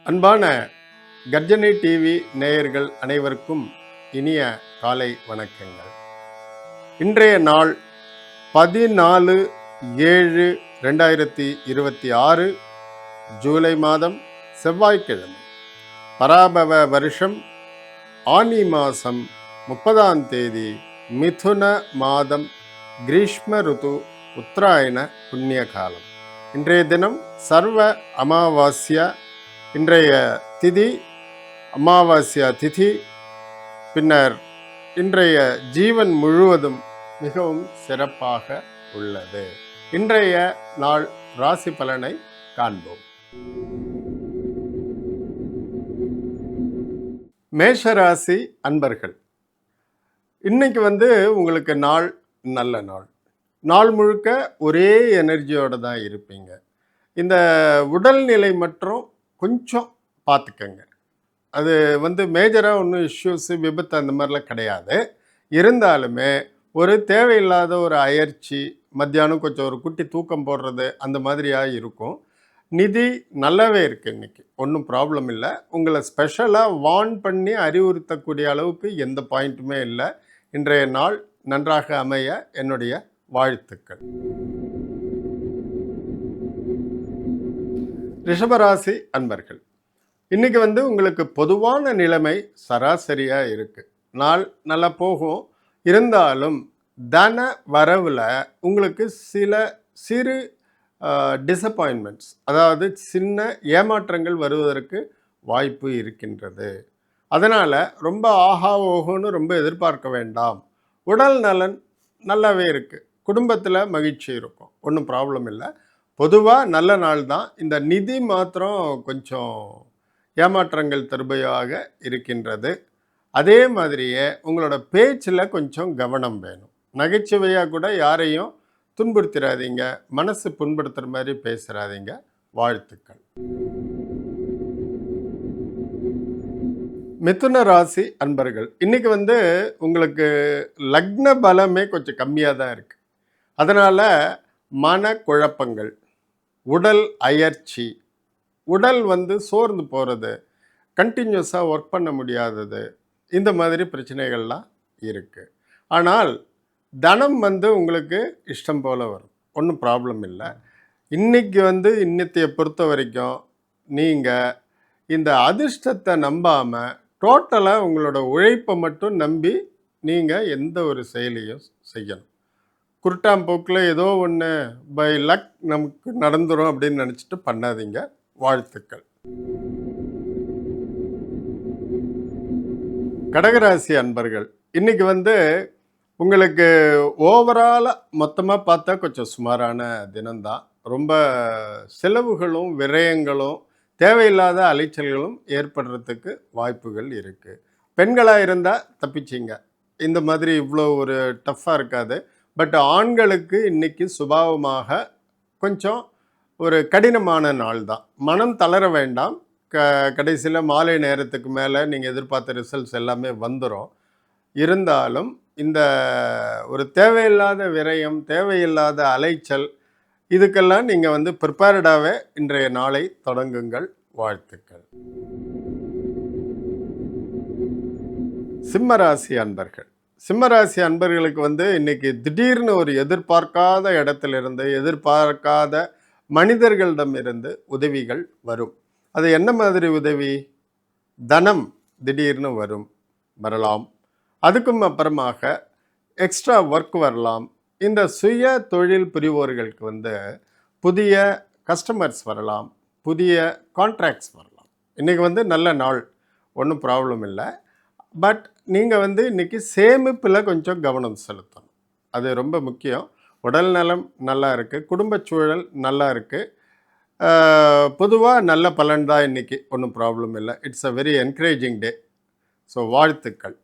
அன்பான கர்ஜனை டிவி நேயர்கள் அனைவருக்கும் இனிய காலை வணக்கங்கள். இன்றைய நாள் 14/7/2026 ஜூலை மாதம் செவ்வாய்க்கிழமை, பராபவ வருஷம் ஆனி மாதம் 30ஆம் தேதி, மிதுன மாதம், கிரீஷ்ம ருது, உத்தராயண புண்ணிய காலம். இன்றைய தினம் சர்வ அமாவாஸ்யா. இன்றைய திதி அமாவாஸ்யா திதி. பின்னர் இன்றைய ஜீவன் முழுவதும் மிகவும் சிறப்பாக உள்ளது. இன்றைய நாள் ராசி பலனை காண்போம். மேஷராசி அன்பர்கள், இன்னைக்கு உங்களுக்கு நாள் நல்ல நாள். நாள் முழுக்க ஒரே எனர்ஜியோடு தான் இருப்பீங்க. இந்த உடல்நிலை மற்றும் கொஞ்சம் பார்த்துக்கங்க. அது மேஜராக ஒன்றும் இஷ்யூஸு, விபத்து அந்த மாதிரிலாம் கிடையாது. இருந்தாலுமே ஒரு தேவையில்லாத ஒரு அயற்சி, மத்தியானம் கொஞ்சம் ஒரு குட்டி தூக்கம் போடுறது, அந்த மாதிரியாக இருக்கும். நிதி நல்லாவே இருக்குது, இன்றைக்கி ஒன்றும் ப்ராப்ளம் இல்லை. உங்களை ஸ்பெஷலாக வார்ன் பண்ணி அறிவுறுத்தக்கூடிய அளவுக்கு எந்த பாயிண்ட்டுமே இல்லை. இன்றைய நாள் நன்றாக அமைய என்னுடைய வாழ்த்துக்கள். ரிஷபராசி அன்பர்கள், இன்றைக்கி உங்களுக்கு பொதுவான நிலைமை சராசரியாக இருக்குது. நாள் நல்லா போகும். இருந்தாலும் தன வரவில் உங்களுக்கு சில சிறு டிசப்பாயின்மெண்ட்ஸ், அதாவது சின்ன ஏமாற்றங்கள் வருவதற்கு வாய்ப்பு இருக்கின்றது. அதனால் ரொம்ப ஆஹா ஓஹோன்னு ரொம்ப எதிர்பார்க்க வேண்டாம். உடல் நலன் நல்லாவே இருக்குது. குடும்பத்தில் மகிழ்ச்சி இருக்கும், ஒன்றும் ப்ராப்ளம் இல்லை. பொதுவாக நல்ல நாள் தான். இந்த நிதி மாத்திரம் கொஞ்சம் ஏமாற்றங்கள் தருபையாக இருக்கின்றது. அதே மாதிரியே உங்களோட பேச்சில் கொஞ்சம் கவனம் வேணும். நகைச்சுவையாக கூட யாரையும் துன்புறுத்திடாதீங்க, மனசு புண்படுத்துகிற மாதிரி பேசுகிறாதீங்க. வாழ்த்துக்கள். மிதுன ராசி அன்பர்கள், இன்றைக்கி உங்களுக்கு லக்ன பலமே கொஞ்சம் கம்மியாக தான் இருக்குது. அதனால் மன குழப்பங்கள், உடல் அயற்சி, உடல் சோர்ந்து போகிறது, கண்டினியூஸாக ஒர்க் பண்ண முடியாதது, இந்த மாதிரி பிரச்சனைகள்லாம் இருக்குது. ஆனால் தனம் உங்களுக்கு இஷ்டம் போல் வரும், ஒன்றும் ப்ராப்ளம் இல்லை. இன்றைக்கி இன்னத்தைய பொறுத்த வரைக்கும் நீங்கள் இந்த அதிர்ஷ்டத்தை நம்பாமல் டோட்டலாக உங்களோட உழைப்பை மட்டும் நம்பி நீங்கள் எந்த ஒரு செயலையும் செய்யணும். குருட்டாம்போக்கில் ஏதோ ஒன்று பை லக் நமக்கு நடந்துடும் அப்படின்னு நினச்சிட்டு பண்ணாதீங்க. வாழ்த்துக்கள். கடகராசி அன்பர்கள், இன்றைக்கி உங்களுக்கு ஓவராலாக மொத்தமாக பார்த்தா கொஞ்சம் சுமாரான தினம்தான். ரொம்ப செலவுகளும் விரயங்களும் தேவையில்லாத அலைச்சல்களும் ஏற்படுறதுக்கு வாய்ப்புகள் இருக்குது. பெண்களாக இருந்தால் தப்பிச்சிங்க, இந்த மாதிரி இவ்வளோ ஒரு டஃப்பாக இருக்காது. பட் ஆண்களுக்கு இன்றைக்கி சுபாவமாக கொஞ்சம் ஒரு கடினமான நாள் தான். மனம் தளர வேண்டாம். கடைசியில் மாலை நேரத்துக்கு மேலே நீங்கள் எதிர்பார்த்த ரிசல்ட்ஸ் எல்லாமே வந்துடும். இருந்தாலும் இந்த ஒரு தேவையில்லாத விரயம், தேவையில்லாத அலைச்சல், இதுக்கெல்லாம் நீங்கள் ப்ரிப்பேர்டாகவே இன்றைய நாளை தொடங்குங்கள். வாழ்த்துக்கள். சிம்மராசி அன்பர்கள், சிம்மராசி அன்பர்களுக்கு இன்றைக்கி திடீர்னு ஒரு எதிர்பார்க்காத இடத்திலிருந்து, எதிர்பார்க்காத மனிதர்களிடமிருந்து உதவிகள் வரும். அது என்ன மாதிரி உதவி? தனம் திடீர்னு வரலாம். அதுக்கும் அப்புறமாக எக்ஸ்ட்ரா ஒர்க் வரலாம். இந்த சுய தொழில் புரிவோர்களுக்கு புதிய கஸ்டமர்ஸ் வரலாம், புதிய கான்ட்ராக்ட்ஸ் வரலாம். இன்றைக்கி நல்ல நாள், ஒன்றும் ப்ராப்ளம் இல்லை. பட் நீங்கள் இன்றைக்கி சேமிப்பில் கொஞ்சம் கவனம் செலுத்தணும், அது ரொம்ப முக்கியம். உடல் நலம் நல்லா இருக்குது, குடும்ப சூழல் நல்லா இருக்குது. பொதுவாக நல்ல பலன் தான் இன்றைக்கி, ஒன்றும் ப்ராப்ளம் இல்லை. It's a very encouraging day. So வாழ்த்துக்கள்.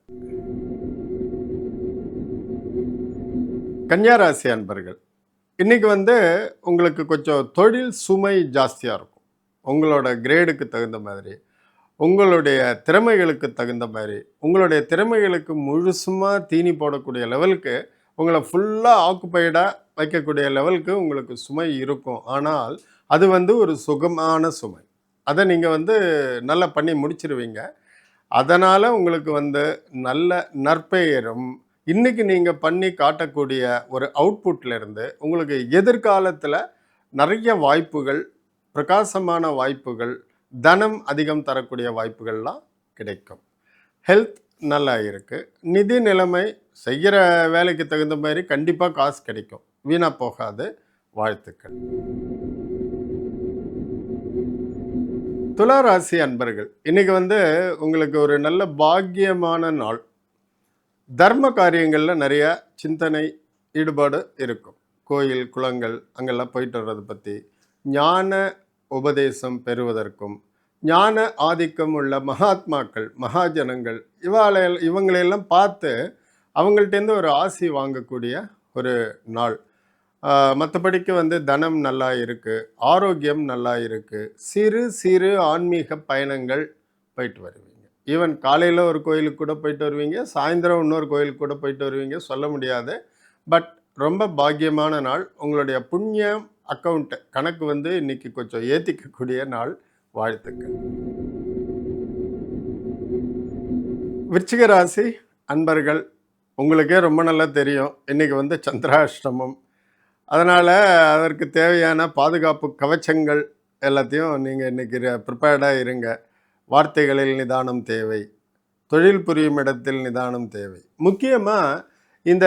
கன்னியாராசி அன்பர்கள், இன்றைக்கி உங்களுக்கு கொஞ்சம் தொழில் சுமை ஜாஸ்தியாக இருக்கும். உங்களோட கிரேடுக்கு தகுந்த மாதிரி, உங்களுடைய திறமைகளுக்கு தகுந்த மாதிரி, உங்களுடைய திறமைகளுக்கு முழுசுமாக தீனி போடக்கூடிய லெவலுக்கு, உங்களை ஃபுல்லாக ஆக்குப்பைடாக வைக்கக்கூடிய லெவலுக்கு உங்களுக்கு சுமை இருக்கும். ஆனால் அது ஒரு சுகமான சுமை. அதை நீங்கள் வந்து நல்லா பண்ணி முடிச்சிருவீங்க. அதனால் உங்களுக்கு வந்து நல்ல நற்பெயரும், இன்னைக்கு நீங்கள் பண்ணி காட்டக்கூடிய ஒரு அவுட்புட்லேருந்து உங்களுக்கு எதிர்காலத்தில் நிறைய வாய்ப்புகள், பிரகாசமான வாய்ப்புகள், தனம் அதிகம் தரக்கூடிய வாய்ப்புகள்லாம் கிடைக்கும். ஹெல்த் நல்லா இருக்குது. நிதி நிலைமை செய்கிற வேலைக்கு தகுந்த மாதிரி கண்டிப்பாக காசு கிடைக்கும். வீணாக போகாது. வாழ்த்துக்கள். துலா ராசி அன்பர்கள், இன்னைக்கு வந்து உங்களுக்கு ஒரு நல்ல பாக்கியமான நாள். தர்ம காரியங்களில் நிறைய சிந்தனை, ஈடுபாடு இருக்கும். கோயில், குளங்கள் அங்கெல்லாம் போயிட்டு வர்றதை பற்றி, ஞான உபதேசம் பெறுவதற்கும், ஞான ஆதிக்கம் உள்ள மகாத்மாக்கள், மகாஜனங்கள் இவங்களையெல்லாம் பார்த்து அவங்கள்ட்டேருந்து ஒரு ஆசி வாங்கக்கூடிய ஒரு நாள். மற்றபடிக்கு வந்து தனம் நல்லா இருக்குது, ஆரோக்கியம் நல்லா இருக்குது. சிறு சிறு ஆன்மீக பயணங்கள் போயிட்டு வருவீங்க. ஈவன் காலையில் ஒரு கோயிலுக்கு கூட போயிட்டு வருவீங்க, சாயந்தரம் இன்னொரு கோயிலுக்கு கூட போயிட்டு வருவீங்க, சொல்ல முடியாது. பட் ரொம்ப பாக்கியமான நாள். உங்களுடைய புண்ணியம் அக்கௌண்ட்டு கணக்கு வந்து இன்னைக்கு கொஞ்சம் ஏற்றிக்கக்கூடிய நாள். வாழ்த்துக்கள். விருச்சிக ராசி அன்பர்கள், உங்களுக்கே ரொம்ப நல்லா தெரியும், இன்றைக்கி வந்து சந்திராஷ்டமம். அதனால் அதற்கு தேவையான பாதுகாப்பு கவச்சங்கள் எல்லாத்தையும் நீங்கள் இன்றைக்கி ப்ரிப்பேர்டாக இருங்க. வார்த்தைகளில் நிதானம் தேவை, தொழில் புரியும் இடத்தில் நிதானம் தேவை. முக்கியமாக இந்த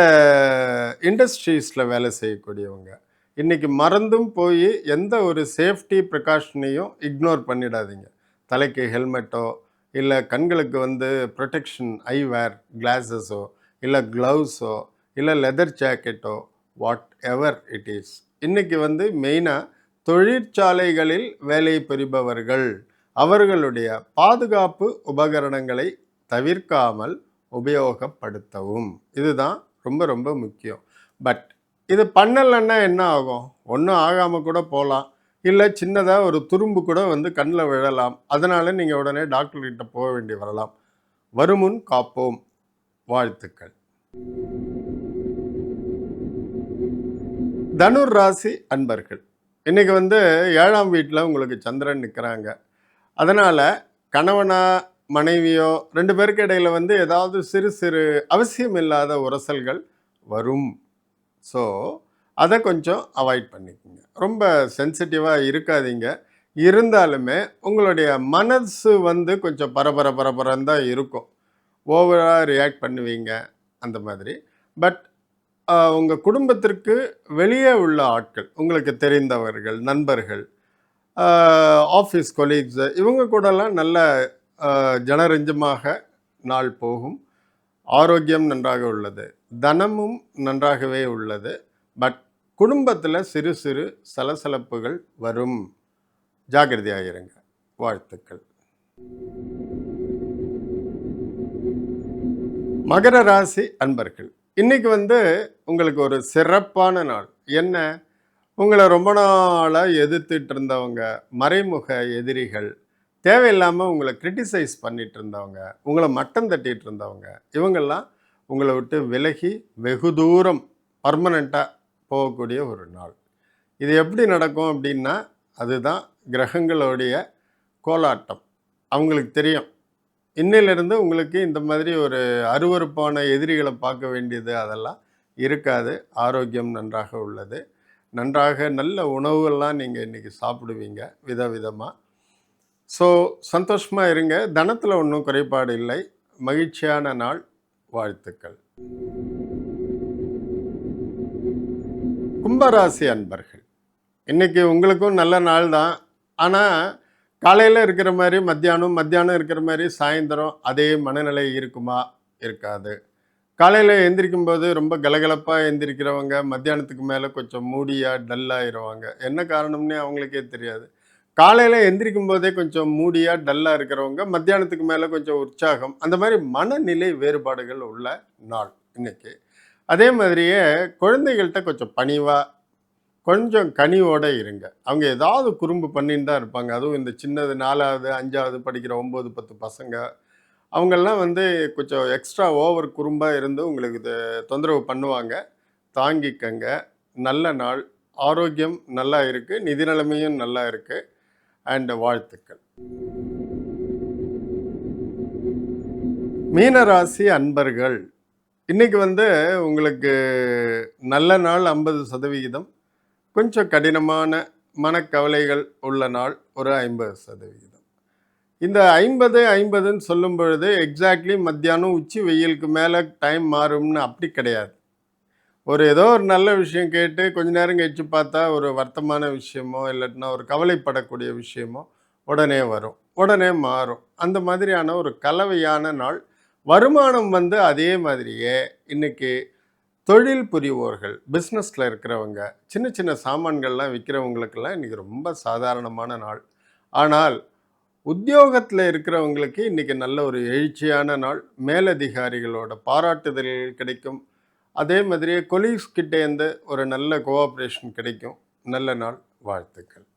இண்டஸ்ட்ரீஸில் வேலை செய்யக்கூடியவங்க இன்றைக்கி மறந்தும் போய் எந்த ஒரு சேஃப்டி ப்ரிகாஷனையும் இக்னோர் பண்ணிடாதீங்க. தலைக்கு ஹெல்மெட்டோ, இல்லை கண்களுக்கு வந்து ப்ரொடெக்ஷன் ஐவேர் கிளாஸஸோ, இல்லை க்ளவுஸோ, இல்லை லெதர் ஜாக்கெட்டோ, வாட் எவர் இட் இஸ். இன்றைக்கி வந்து மெயினாக தொழிற்சாலைகளில் வேலை புரிபவர்கள் அவர்களுடைய பாதுகாப்பு உபகரணங்களை தவிர்க்காமல் உபயோகப்படுத்தவும். இதுதான் ரொம்ப ரொம்ப முக்கியம். பட் இது பண்ணலைன்னா என்ன ஆகும்? ஒன்றும் ஆகாமல் கூட போகலாம், இல்லை சின்னதாக ஒரு துரும்பு கூட வந்து கண்ணில் விழலாம். அதனால் நீங்கள் உடனே டாக்டர்கிட்ட போக வேண்டி வரலாம். வருமுன் காப்போம். வாழ்த்துக்கள். தனுர் ராசி அன்பர்கள், இன்றைக்கி வந்து 7ஆம் வீட்டில் உங்களுக்கு சந்திரன் நிற்கிறாங்க. அதனால் கணவனா மனைவியோ 2 பேருக்கு இடையில் வந்து ஏதாவது சிறு சிறு அவசியம் இல்லாத உரசல்கள் வரும். ஸோ அதை கொஞ்சம் அவாய்ட் பண்ணிக்கோங்க. ரொம்ப சென்சிட்டிவாக இருக்காதீங்க. இருந்தாலுமே உங்களுடைய மனசு வந்து கொஞ்சம் பரபரன்னு தான் இருக்கும். ஓவராக ரியாக்ட் பண்ணுவீங்க அந்த மாதிரி. பட் உங்கள் குடும்பத்திற்கு வெளியே உள்ள ஆட்கள், உங்களுக்கு தெரிந்தவர்கள், நண்பர்கள், ஆஃபீஸ் கொலீக்ஸு, இவங்க கூடலாம் நல்ல ஜனரஞ்சமாக நாள் போகும். ஆரோக்கியம் நன்றாக உள்ளது, தனமும் நன்றாகவே உள்ளது. பட் குடும்பத்தில் சிறு சிறு சலசலப்புகள் வரும். ஜாக்கிரதையாக இருங்க. வாழ்த்துக்கள். மகர ராசி அன்பர்கள், இன்றைக்கி வந்து உங்களுக்கு ஒரு சிறப்பான நாள். என்ன? உங்களை ரொம்ப நாளாக எதிர்த்துட்டு இருந்தவங்க, மறைமுக எதிரிகள், தேவையில்லாமல் உங்களை கிரிட்டிசைஸ் பண்ணிகிட்டு இருந்தவங்க, உங்களை மட்டம் தட்டிகிட்டு இருந்தவங்க, இவங்கெல்லாம் உங்களை விட்டு விலகி வெகு தூரம் பர்மனெண்ட்டாக போகக்கூடிய ஒரு நாள். இது எப்படி நடக்கும் அப்படின்னா, அதுதான் கிரகங்களுடைய கோலாட்டம். அவங்களுக்கு தெரியும், இன்னிலிருந்து உங்களுக்கு இந்த மாதிரி ஒரு அருவருப்பான எதிரிகளை பார்க்க வேண்டியது அதெல்லாம் இருக்காது. ஆரோக்கியம் நன்றாக உள்ளது. நன்றாக நல்ல உணவுகள்லாம் நீங்கள் இன்றைக்கி சாப்பிடுவீங்க விதவிதமாக. ஸோ சந்தோஷமாக இருங்க. தனத்தில் ஒன்றும் குறைபாடு இல்லை. மகிழ்ச்சியான நாள். வாழ்த்துக்கள். கும்பராசி அன்பர்கள், இன்றைக்கி உங்களுக்கும் நல்ல நாள் தான். ஆனால் காலையில் இருக்கிற மாதிரி மத்தியானம் இருக்கிற மாதிரி சாயந்தரம் அதே மனநிலை இருக்குமா? இருக்காது. காலையில் எந்திரிக்கும்போது ரொம்ப கலகலப்பாக எந்திரிக்கிறவங்க மத்தியானத்துக்கு மேலே கொஞ்சம் மூடியாக டல்லாகிடுவாங்க. என்ன காரணம்னே அவங்களுக்கே தெரியாது. காலையில் எந்திரிக்கும் போதே கொஞ்சம் மூடியாக டல்லாக இருக்கிறவங்க மத்தியானத்துக்கு மேலே கொஞ்சம் உற்சாகம். அந்த மாதிரி மனநிலை வேறுபாடுகள் உள்ள நாள் இன்றைக்கி. அதே மாதிரியே குழந்தைகள்கிட்ட கொஞ்சம் பணிவாக, கொஞ்சம் கனிவோடு இருங்க. அவங்க ஏதாவது குறும்பு பண்ணின்னு தான் இருப்பாங்க. அதுவும் இந்த சின்னது 4வது 5வது படிக்கிற 9, 10 பசங்க, அவங்கெல்லாம் வந்து கொஞ்சம் எக்ஸ்ட்ரா ஓவர் குறும்பாக இருந்து உங்களுக்கு இது தொந்தரவு பண்ணுவாங்க. தாங்கிக்கங்க. நல்ல நாள். ஆரோக்கியம் நல்லா இருக்குது, நிதி நிலைமையும் நல்லா இருக்குது. அண்ட் வாழ்த்துக்கள். மீனராசி அன்பர்கள், இன்னைக்கு வந்து உங்களுக்கு நல்ல நாள் 50%, கொஞ்சம் கடினமான மனக்கவலைகள் உள்ள நாள் ஒரு 50%. இந்த 50, 50ன்னு சொல்லும் பொழுது எக்ஸாக்ட்லி மத்தியானம் உச்சி வெயிலுக்கு மேலே டைம் மாறும்னு அப்படி கிடையாது. ஏதோ ஒரு நல்ல விஷயம் கேட்டு கொஞ்ச நேரம் கழிச்சு பார்த்தா ஒரு வருத்தமான விஷயமோ இல்லாட்டினா ஒரு கவலைப்படக்கூடிய விஷயமோ உடனே வரும், உடனே மாறும். அந்த மாதிரியான ஒரு கலவையான நாள். வருமானம் வந்து அதே மாதிரியே இன்னைக்கு தொழில் புரிவோர்கள், பிஸ்னஸில் இருக்கிறவங்க, சின்ன சின்ன சாமான்கள்லாம் விற்கிறவங்களுக்கெல்லாம் இன்றைக்கி ரொம்ப சாதாரணமான நாள். ஆனால் உத்தியோகத்தில் இருக்கிறவங்களுக்கு இன்றைக்கி நல்ல ஒரு எழுச்சியான நாள். மேலதிகாரிகளோட பாராட்டுதல்கள் கிடைக்கும். அதே மாதிரியே கொலீக்ஸ் கிட்டேருந்து ஒரு நல்ல கோஆப்ரேஷன் கிடைக்கும். நல்ல நாள். வாழ்த்துக்கள்.